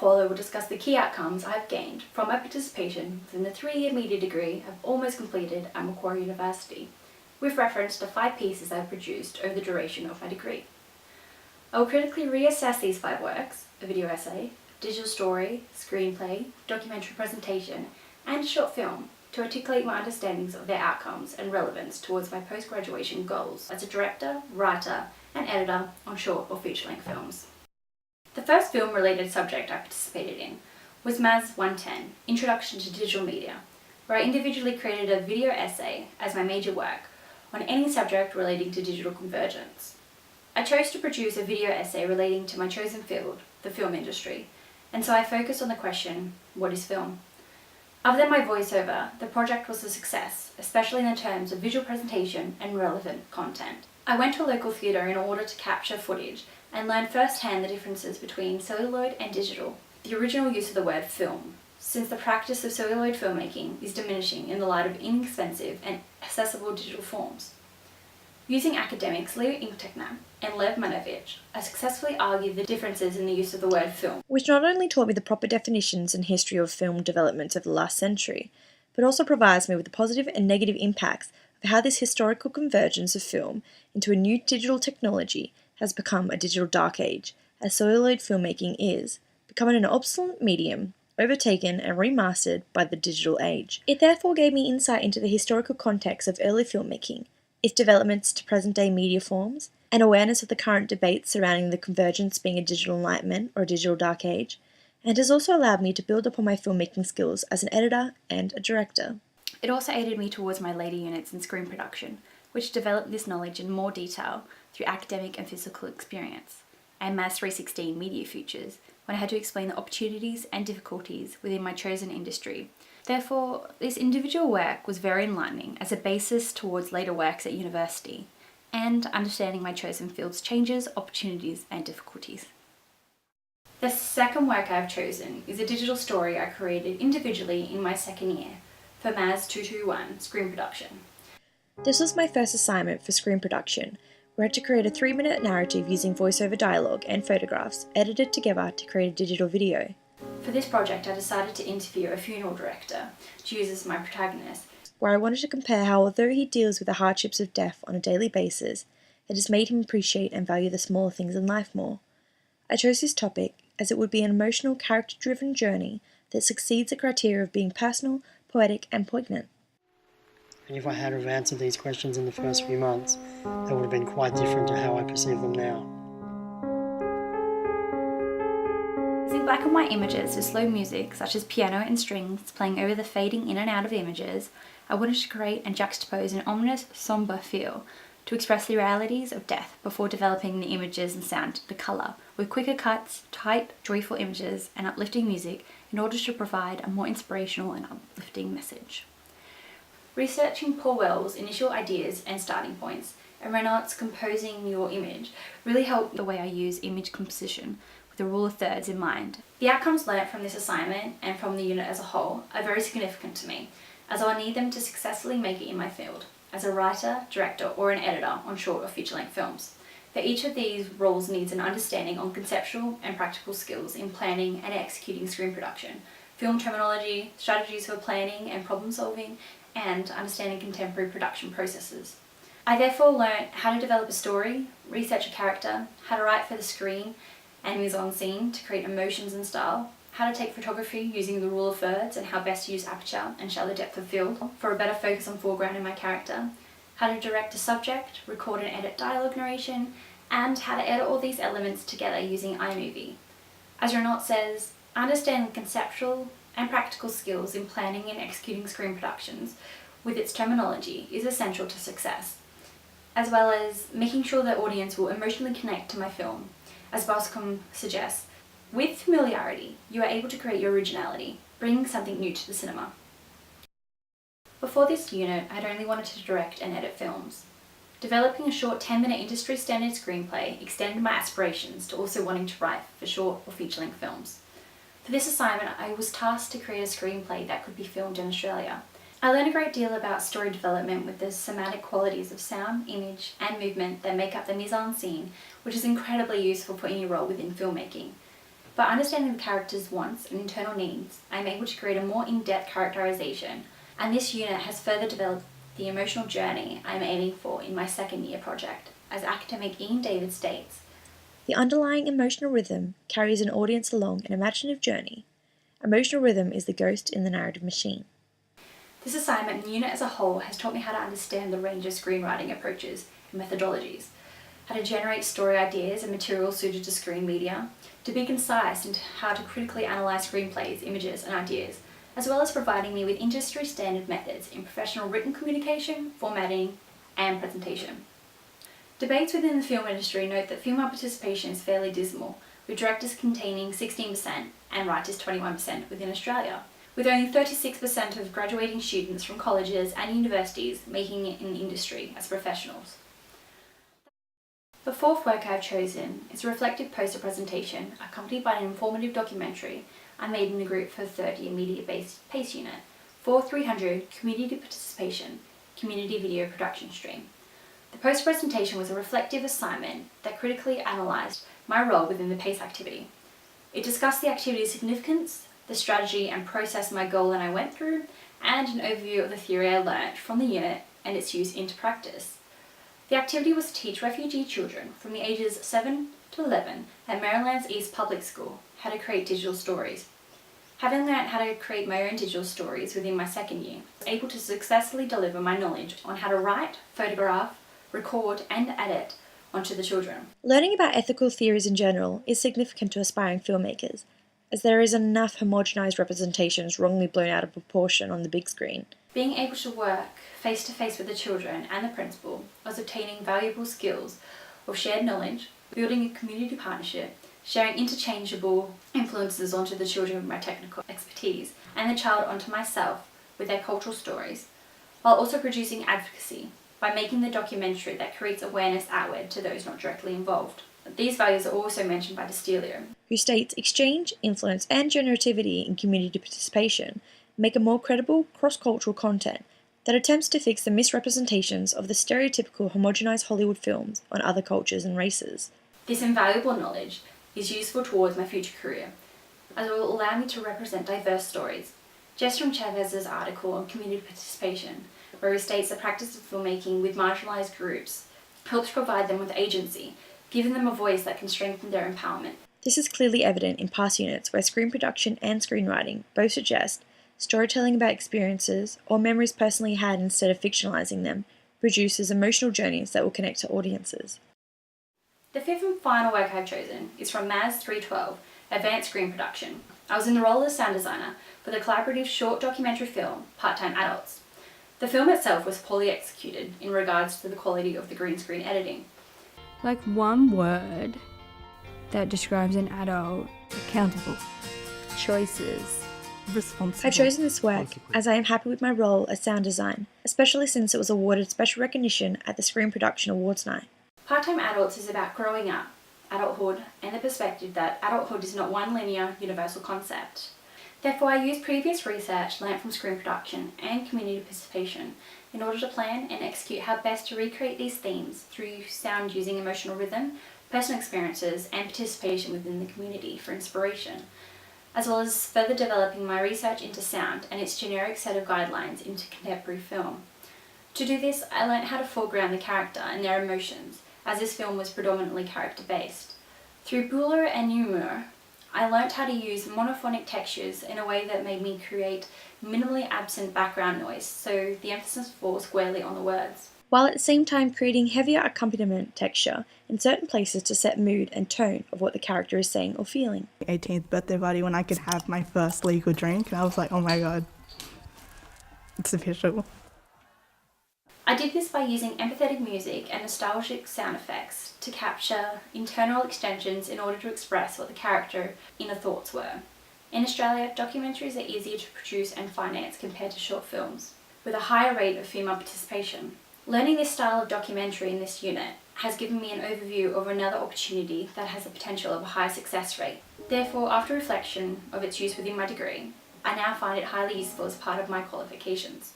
portfolio will discuss the key outcomes I have gained from my participation within the 3-year media degree I've almost completed at Macquarie University, with reference to 5 pieces I've produced over the duration of my degree. I will critically reassess these 5 works: a video essay, digital story, screenplay, documentary presentation, and a short film, to articulate my understandings of their outcomes and relevance towards my post-graduation goals as a director, writer, and editor on short or feature-length films. The first film-related subject I participated in was MAS 110, Introduction to Digital Media, where I individually created a video essay as my major work on any subject relating to digital convergence. I chose to produce a video essay relating to my chosen field, the film industry, and so I focused on the question, what is film? Other than my voiceover, the project was a success, especially in the terms of visual presentation and relevant content. I went to a local theatre in order to capture footage and learn firsthand the differences between celluloid and digital, the original use of the word film, since the practice of celluloid filmmaking is diminishing in the light of inexpensive and accessible digital forms. Using academics Leo Inteknam and Lev Manovich, I successfully argued the differences in the use of the word film, which not only taught me the proper definitions and history of film developments of the last century, but also provides me with the positive and negative impacts of how this historical convergence of film into a new digital technology has become a digital dark age, as celluloid filmmaking is becoming an obsolete medium, overtaken and remastered by the digital age. It therefore gave me insight into the historical context of early filmmaking, its developments to present-day media forms, and awareness of the current debates surrounding the convergence being a digital enlightenment or a digital dark age, and has also allowed me to build upon my filmmaking skills as an editor and a director. It also aided me towards my later units in screen production, which developed this knowledge in more detail through academic and physical experience, and MAS 316 Media Futures, when I had to explain the opportunities and difficulties within my chosen industry. Therefore, this individual work was very enlightening as a basis towards later works at university, and understanding my chosen field's changes, opportunities, and difficulties. The second work I have chosen is a digital story I created individually in my second year for MAS 221 Screen Production. This was my first assignment for screen production, where I had to create a 3-minute narrative using voiceover dialogue and photographs edited together to create a digital video. For this project, I decided to interview a funeral director to use as my protagonist, where I wanted to compare how, although he deals with the hardships of death on a daily basis, it has made him appreciate and value the smaller things in life more. I chose this topic as it would be an emotional, character-driven journey that succeeds the criteria of being personal, poetic, and poignant. And if I had have answered these questions in the first few months, they would have been quite different to how I perceive them now. Using black and white images with slow music, such as piano and strings playing over the fading in and out of images, I wanted to create and juxtapose an ominous, sombre feel to express the realities of death before developing the images and sound to colour, with quicker cuts, tight, joyful images, and uplifting music in order to provide a more inspirational and uplifting message. Researching Paul Wells' initial ideas and starting points, and Renaud's composing your image really helped the way I use image composition with the rule of thirds in mind. The outcomes learnt from this assignment and from the unit as a whole are very significant to me, as I'll need them to successfully make it in my field, as a writer, director, or an editor on short or feature-length films. For each of these roles needs an understanding on conceptual and practical skills in planning and executing screen production, film terminology, strategies for planning and problem solving, and understanding contemporary production processes. I therefore learnt how to develop a story, research a character, how to write for the screen and mise-en-scene to create emotions and style, how to take photography using the rule of thirds and how best to use aperture and shallow depth of field for a better focus on foreground in my character, how to direct a subject, record and edit dialogue narration, and how to edit all these elements together using iMovie. As Renaud says, understand conceptual and practical skills in planning and executing screen productions with its terminology is essential to success, as well as making sure the audience will emotionally connect to my film. As Boscombe suggests, with familiarity, you are able to create your originality, bringing something new to the cinema. Before this unit, I'd only wanted to direct and edit films. Developing a short 10-minute industry standard screenplay extended my aspirations to also wanting to write for short or feature-length films. For this assignment, I was tasked to create a screenplay that could be filmed in Australia. I learned a great deal about story development with the somatic qualities of sound, image, and movement that make up the mise-en-scene, which is incredibly useful for any role within filmmaking. By understanding the character's wants and internal needs, I am able to create a more in-depth characterization, and this unit has further developed the emotional journey I am aiming for in my second year project. As academic Ian David states, The underlying emotional rhythm carries an audience along an imaginative journey. Emotional rhythm is the ghost in the narrative machine. this assignment and unit as a whole has taught me how to understand the range of screenwriting approaches and methodologies, how to generate story ideas and material suited to screen media, to be concise, and how to critically analyse screenplays, images and ideas, as well as providing me with industry standard methods in professional written communication, formatting and presentation. Debates within the film industry note that female participation is fairly dismal, with directors containing 16% and writers 21% within Australia, with only 36% of graduating students from colleges and universities making it in the industry as professionals. The fourth work I have chosen is a reflective poster presentation accompanied by an informative documentary I made in the group for the third year media-based PACE unit for 300 Community Participation Community Video Production Stream. The poster presentation was a reflective assignment that critically analysed my role within the PACE activity. It discussed the activity's significance, the strategy and process my goal and I went through, and an overview of the theory I learnt from the unit and its use into practice. The activity was to teach refugee children from the ages 7 to 11 at Maryland's East Public School how to create digital stories. Having learnt how to create my own digital stories within my second year, I was able to successfully deliver my knowledge on how to write, photograph, record and edit onto the children. Learning about ethical theories in general is significant to aspiring filmmakers, as there is enough homogenised representations wrongly blown out of proportion on the big screen. Being able to work face to face with the children and the principal was obtaining valuable skills of shared knowledge, building a community partnership, sharing interchangeable influences onto the children with my technical expertise, and the child onto myself with their cultural stories, while also producing advocacy by making the documentary that creates awareness outward to those not directly involved. These values are also mentioned by Destilio, who states exchange, influence, and generativity in community participation make a more credible cross-cultural content that attempts to fix the misrepresentations of the stereotypical homogenized Hollywood films on other cultures and races. This invaluable knowledge is useful towards my future career, as it will allow me to represent diverse stories. Jestrom Chavez's article on community participation, where he states the practice of filmmaking with marginalised groups helps provide them with agency, giving them a voice that can strengthen their empowerment. This is clearly evident in past units where screen production and screenwriting both suggest storytelling about experiences or memories personally had instead of fictionalizing them produces emotional journeys that will connect to audiences. The fifth and final work I've chosen is from MAS 312, Advanced Screen Production. I was in the role of sound designer for the collaborative short documentary film Part-Time Adults. The film itself was poorly executed in regards to the quality of the green screen editing. Like one word that describes an adult: accountable, choices, responsible. I've chosen this work as I am happy with my role as sound design, especially since it was awarded special recognition at the Screen Production Awards night. Part-Time Adults is about growing up, adulthood, and the perspective that adulthood is not one linear, universal concept. Therefore, I used previous research learnt from screen production and community participation in order to plan and execute how best to recreate these themes through sound using emotional rhythm, personal experiences, and participation within the community for inspiration, as well as further developing my research into sound and its generic set of guidelines into contemporary film. To do this, I learnt how to foreground the character and their emotions, as this film was predominantly character-based. Through Bueller and Neumeier, I learnt how to use monophonic textures in a way that made me create minimally absent background noise, so the emphasis falls squarely on the words, while at the same time creating heavier accompaniment texture in certain places to set mood and tone of what the character is saying or feeling. 18th birthday party when I could have my first legal drink, and I was like, oh my god, it's official. I did this by using empathetic music and nostalgic sound effects to capture internal extensions in order to express what the character inner thoughts were. In Australia, documentaries are easier to produce and finance compared to short films, with a higher rate of female participation. Learning this style of documentary in this unit has given me an overview of another opportunity that has the potential of a high success rate. Therefore, after reflection of its use within my degree, I now find it highly useful as part of my qualifications.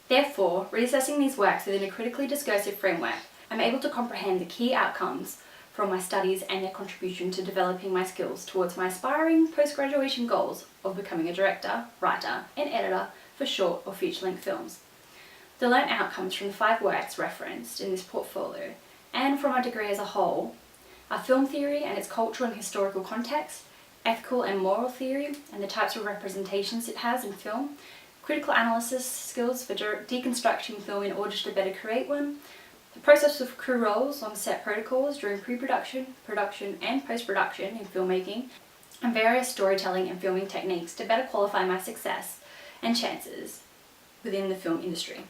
Therefore, reassessing these works within a critically discursive framework, I'm able to comprehend the key outcomes from my studies and their contribution to developing my skills towards my aspiring post-graduation goals of becoming a director, writer and editor for short or feature-length films. The learnt outcomes from the 5 works referenced in this portfolio and from our degree as a whole are film theory and its cultural and historical context, ethical and moral theory and the types of representations it has in film, critical analysis skills for deconstructing film in order to better create one, the process of crew roles on set protocols during pre-production, production and post-production in filmmaking, and various storytelling and filming techniques to better qualify my success and chances within the film industry.